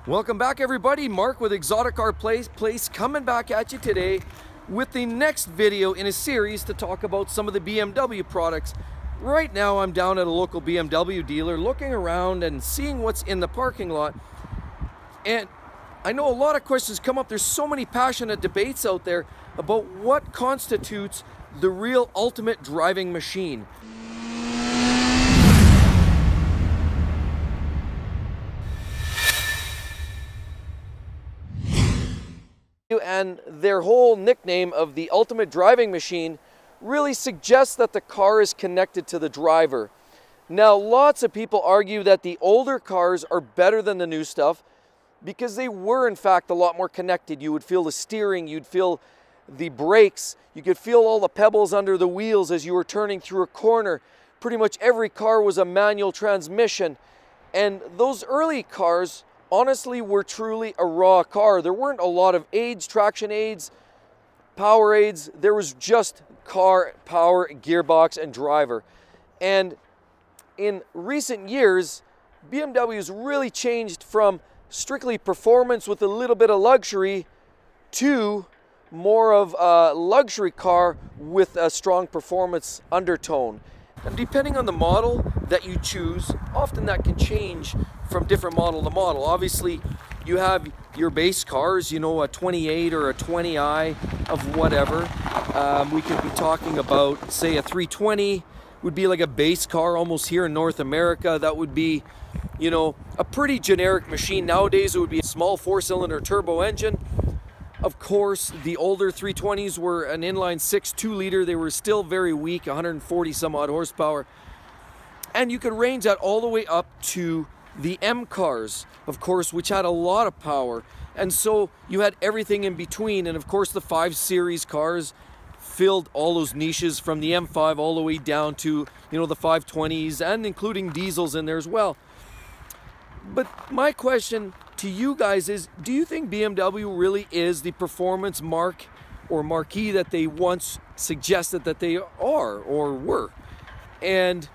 Welcome back, everybody. Mark with Exotic Car Place coming back at you today with the next video in a series to talk about some of the BMW products. Right now I'm down at a local BMW dealer looking around and seeing what's in the parking lot, and I know a lot of questions come up. There's so many passionate debates out there about what constitutes the real ultimate driving machine. And their whole nickname of the ultimate driving machine really suggests that the car is connected to the driver. Now, lots of people argue that the older cars are better than the new stuff because they were in fact a lot more connected. You would feel the steering, you'd feel the brakes, you could feel all the pebbles under the wheels as you were turning through a corner. Pretty much every car was a manual transmission, and those early cars honestly were truly a raw car. There weren't a lot of aids, traction aids, power aids. There was just car, power, gearbox, and driver. And in recent years, BMW has really changed from strictly performance with a little bit of luxury to more of a luxury car with a strong performance undertone. And depending on the model that you choose, often that can change from different model to model. Obviously, you have your base cars, you know, a 28 or a 20i of whatever. We could be talking about, say, a 320 would be like a base car almost here in North America. That would be, you know, a pretty generic machine. Nowadays, it would be a small 4-cylinder turbo engine. Of course, the older 320s were an inline 6 2-liter. They were still very weak, 140 some odd horsepower. And you could range that all the way up to the M cars, of course, which had a lot of power. And so you had everything in between. And of course, the 5 Series cars filled all those niches from the M5 all the way down to, you know, the 520s, and including diesels in there as well. But my question to you guys is, do you think BMW really is the performance mark or marquee that they once suggested that they are or were? And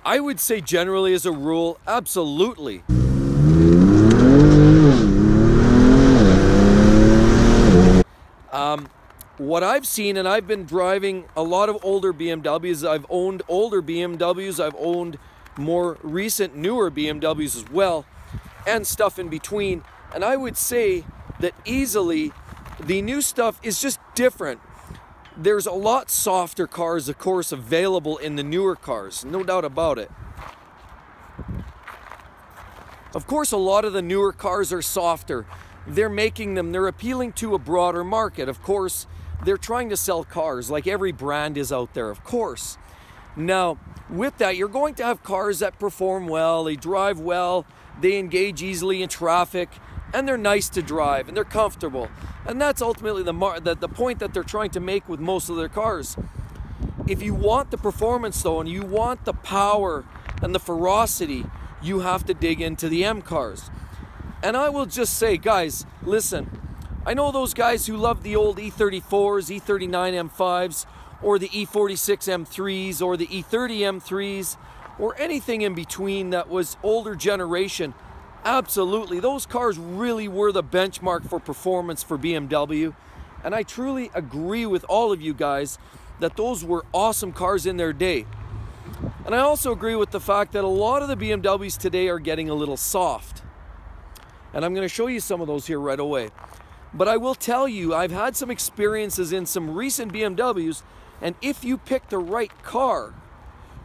I would say generally as a rule, absolutely. What I've seen, and I've been driving a lot of older BMWs, I've owned older BMWs, I've owned more recent, newer BMWs as well, and stuff in between. And I would say that easily the new stuff is just different. There's a lot softer cars, of course, available in the newer cars, no doubt about it. Of course, a lot of the newer cars are softer. They're making them, they're appealing to a broader market. Of course, they're trying to sell cars like every brand is out there, of course. Now, with that, you're going to have cars that perform well, they drive well, they engage easily in traffic, and they're nice to drive, and they're comfortable. And that's ultimately the point that they're trying to make with most of their cars. If you want the performance, though, and you want the power and the ferocity, you have to dig into the M cars. And I will just say, guys, listen, I know those guys who love the old E34s, E39 M5s, or the E46 M3s, or the E30 M3s, or anything in between that was older generation. Absolutely, those cars really were the benchmark for performance for BMW. And I truly agree with all of you guys that those were awesome cars in their day. And I also agree with the fact that a lot of the BMWs today are getting a little soft. And I'm going to show you some of those here right away. But I will tell you, I've had some experiences in some recent BMWs, and if you pick the right car,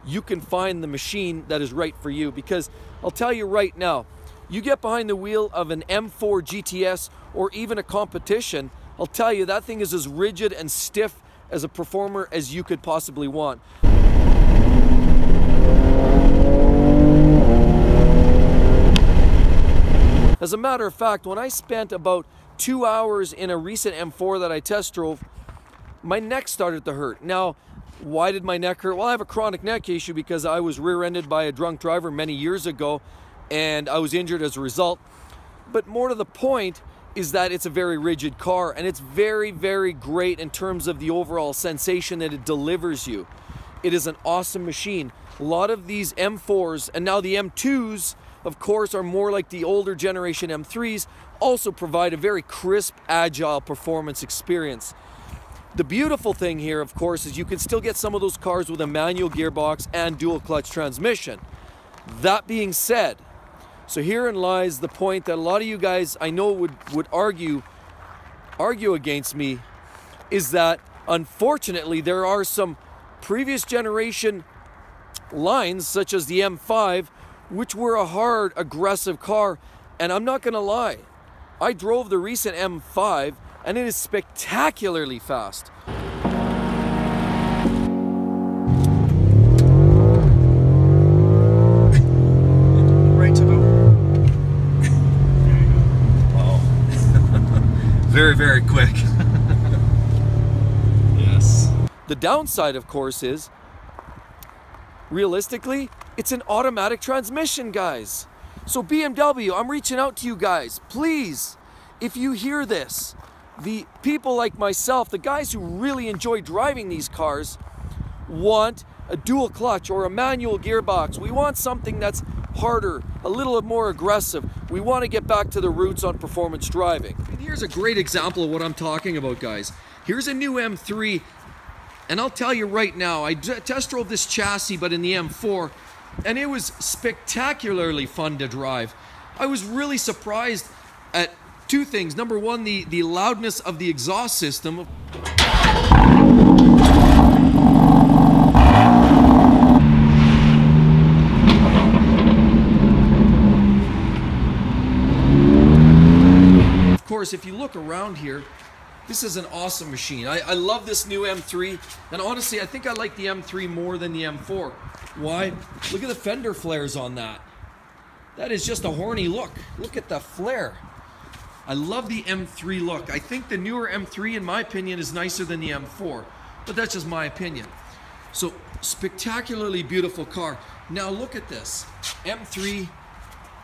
you can find the machine that is right for you. Because I'll tell you right now, you get behind the wheel of an M4 GTS or even a competition, I'll tell you that thing is as rigid and stiff as a performer as you could possibly want. As a matter of fact, when I spent about 2 hours in a recent M4 that I test drove, my neck started to hurt. Now, why did my neck hurt? Well, I have a chronic neck issue because I was rear-ended by a drunk driver many years ago, and I was injured as a result. But more to the point is that it's a very rigid car, and it's very, very great in terms of the overall sensation that it delivers you. It is an awesome machine. A lot of these M4s, and now the M2s, of course, are more like the older generation M3s, also provide a very crisp, agile performance experience. The beautiful thing here, of course, is you can still get some of those cars with a manual gearbox and dual clutch transmission. That being said, so herein lies the point that a lot of you guys I know would argue against me, is that unfortunately there are some previous generation lines such as the M5 which were a hard, aggressive car, and I'm not gonna lie, I drove the recent M5 and it is spectacularly fast. Right to the... Wow. Very, very quick. Yes. The downside, of course, is realistically, it's an automatic transmission, guys. So BMW, I'm reaching out to you guys. Please, if you hear this, the people like myself, the guys who really enjoy driving these cars, want a dual clutch or a manual gearbox. We want something that's harder, a little more aggressive. We want to get back to the roots on performance driving. And here's a great example of what I'm talking about, guys. Here's a new M3, and I'll tell you right now, I test drove this chassis, but in the M4, and it was spectacularly fun to drive. I was really surprised at two things. Number one, the loudness of the exhaust system. Of course, if you look around here, this is an awesome machine. I love this new M3, and honestly, I think I like the M3 more than the M4. Why? Look at the fender flares on that. That is just a horny look. Look at the flare. I love the M3 look. I think the newer M3, in my opinion, is nicer than the M4, but that's just my opinion. So, spectacularly beautiful car. Now look at this. M3,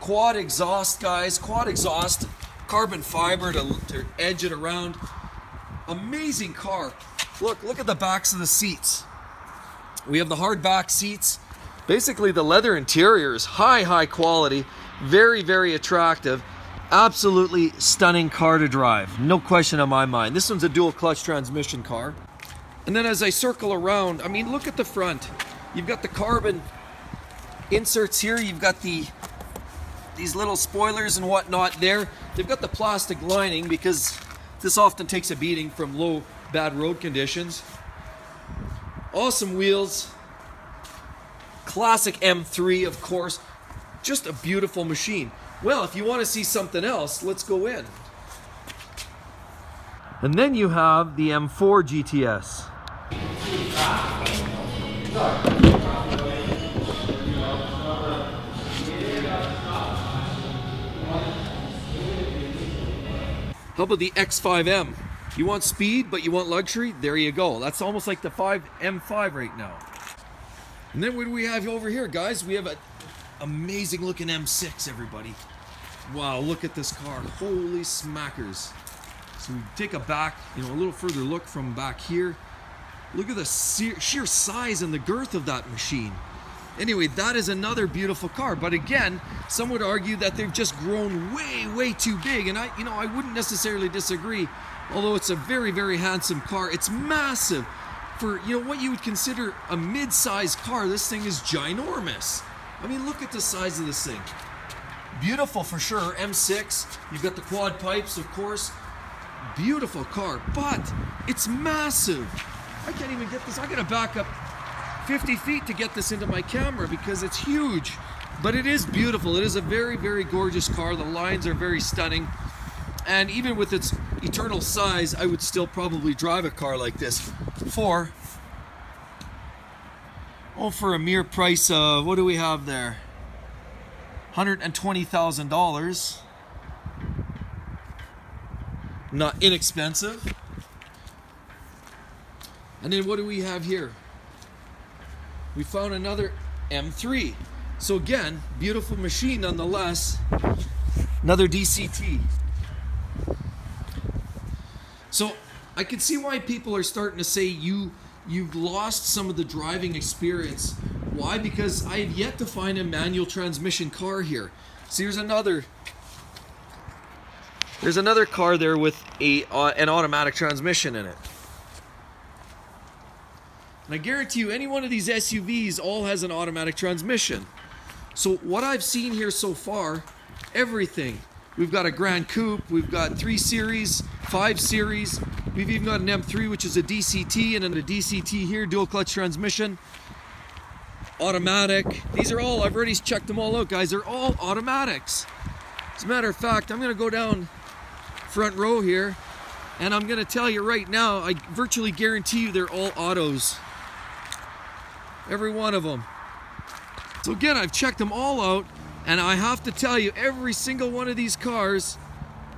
quad exhaust, guys. Quad exhaust, carbon fiber to edge it around. Amazing car. Look at the backs of the seats. We have the hard back seats. Basically, the leather interior is high quality, very, very attractive. Absolutely stunning car to drive, no question on my mind. This one's a dual clutch transmission car. And then as I circle around, I mean, look at the front. You've got the carbon inserts here. You've got these little spoilers and whatnot there. They've got the plastic lining because this often takes a beating from low, bad road conditions. Awesome wheels. Classic M3, of course. Just a beautiful machine. Well, if you want to see something else, let's go in. And then you have the M4 GTS. How about the X5M? You want speed, but you want luxury? There you go. That's almost like the M5 right now. And then what do we have over here, guys? We have an amazing looking M6, everybody. Wow, look at this car. Holy smackers. So we take a little further look from back here. Look at the sheer size and the girth of that machine. Anyway, that is another beautiful car. But again, some would argue that they've just grown way too big. And I wouldn't necessarily disagree. Although it's a very, very handsome car. It's massive. For, what you would consider a mid-sized car, this thing is ginormous. I mean, look at the size of this thing. Beautiful for sure. M6, you've got the quad pipes, of course. Beautiful car, but it's massive. I can't even get this. I gotta back up 50 feet to get this into my camera because it's huge. But it is beautiful. It is a very, very gorgeous car. The lines are very stunning. And even with its eternal size, I would still probably drive a car like this for a mere price of, what do we have there? $120,000. Not inexpensive. And then what do we have here? We found another M3. So again, beautiful machine nonetheless. Another DCT. So I can see why people are starting to say you've lost some of the driving experience. Why? Because I have yet to find a manual transmission car here. See, there's another car there with an automatic transmission in it. And I guarantee you, any one of these SUVs all has an automatic transmission. So what I've seen here so far, everything. We've got a Grand Coupe, we've got 3 Series, 5 Series, we've even got an M3, which is a DCT, and then a DCT here, dual clutch transmission, automatic. These are all, I've already checked them all out, guys. They're all automatics. As a matter of fact, I'm gonna go down front row here, and I'm gonna tell you right now, I virtually guarantee you they're all autos. Every one of them. So again, I've checked them all out, and I have to tell you, every single one of these cars,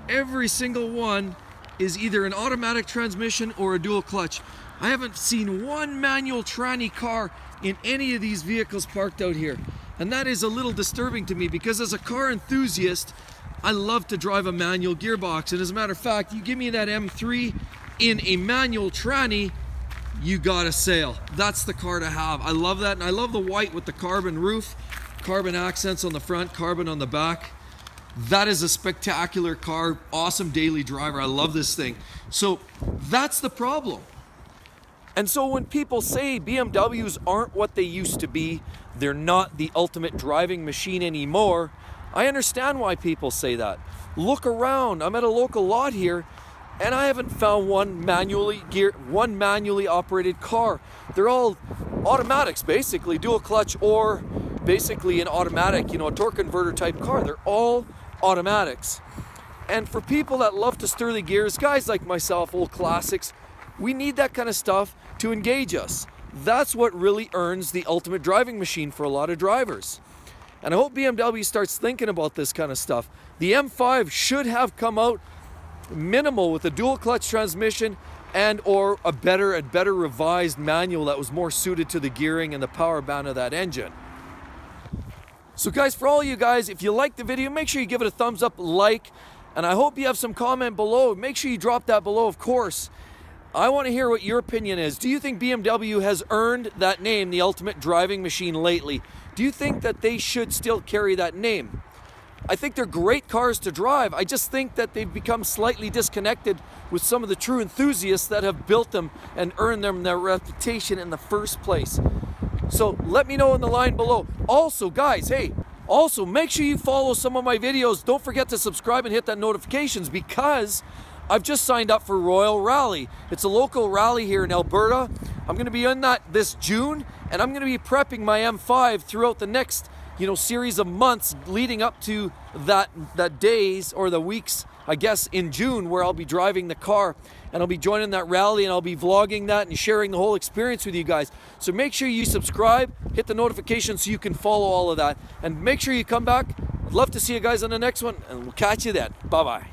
every single one is either an automatic transmission or a dual clutch. I haven't seen one manual tranny car in any of these vehicles parked out here. And that is a little disturbing to me, because as a car enthusiast, I love to drive a manual gearbox. And as a matter of fact, you give me that M3 in a manual tranny, you got a sale. That's the car to have. I love that, and I love the white with the carbon roof, carbon accents on the front, carbon on the back. That is a spectacular car, awesome daily driver. I love this thing. So that's the problem. And so when people say BMWs aren't what they used to be, they're not the ultimate driving machine anymore, I understand why people say that. Look around. I'm at a local lot here, and I haven't found one manually operated car. They're all automatics, basically, dual clutch, or basically an automatic, you know, a torque converter type car. They're all automatics. And for people that love to stir the gears, guys like myself, old classics, we need that kind of stuff to engage us. That's what really earns the ultimate driving machine for a lot of drivers. And I hope BMW starts thinking about this kind of stuff. The M5 should have come out minimal with a dual clutch transmission and or a better revised manual that was more suited to the gearing and the power band of that engine. So guys, for all you guys, if you like the video, make sure you give it a thumbs up, like, and I hope you have some comment below. Make sure you drop that below, of course. I want to hear what your opinion is. Do you think BMW has earned that name, the ultimate driving machine, lately? Do you think that they should still carry that name? I think they're great cars to drive. I just think that they've become slightly disconnected with some of the true enthusiasts that have built them and earned them their reputation in the first place. So let me know in the line below. Also, guys, hey, also make sure you follow some of my videos. Don't forget to subscribe and hit that notifications, because I've just signed up for Royal Rally. It's a local rally here in Alberta. I'm going to be on that this June, and I'm going to be prepping my M5 throughout the next, series of months leading up to that days or the weeks, I guess, in June, where I'll be driving the car, and I'll be joining that rally, and I'll be vlogging that and sharing the whole experience with you guys. So make sure you subscribe, hit the notifications so you can follow all of that, and make sure you come back. I'd love to see you guys on the next one, and we'll catch you then. Bye-bye.